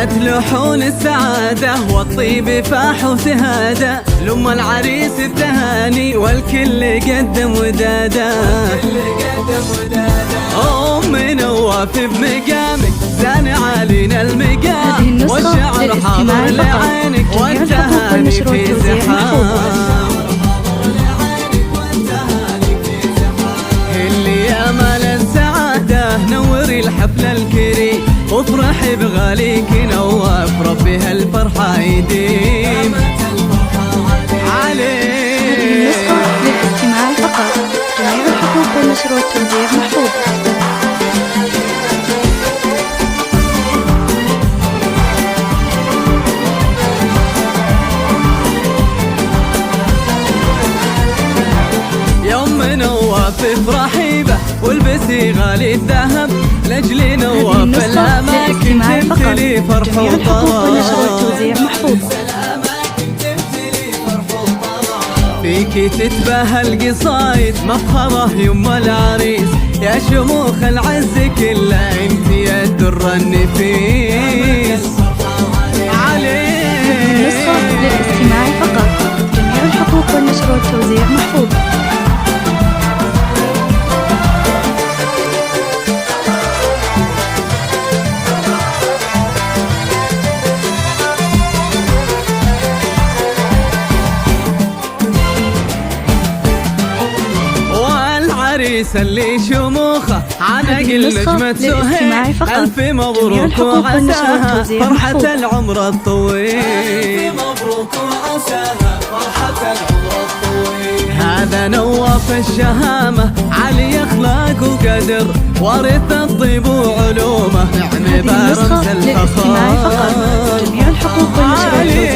جات لحون السعادة والطيب فاح وسهادة، لأم العريس التهاني والكل قدم ودادة. أم نواف بمقامك زان علينا المقام، والشعر حاضر لعينك والتهاني في زحام. اللي امل السعادة نوري الحفل الكريم، وافرحي بغاليك نواف ربي هالفرحة يديم عليك. هذه النسخة للاستماع فقط، جميع الحقوق والنشر والتوزيع محفوظ. نواف افرحي به والبسي غالي الذهب، لاجل نواف الاماكن تمتلي فرح وطرب. فيكي تتباهى القصايد مفخرة يم العريس، يا شموخ العز كله انت يا الدر النفيس عليك. النسخة للاستماع فقط، جميع الحقوق والنشر والتوزيع محفوظ. العريس اللي شموخه عناقل نجمة سهيل، ألف مبروك وعساها فرحة العمر الطويل. ألف مبروك وعساها فرحة العمر الطويل. هذا نواف الشهامة علي أخلاق وقدر، ورث الطيب وعلومه نعم برمز الفخر. جميع الحقوق والنشر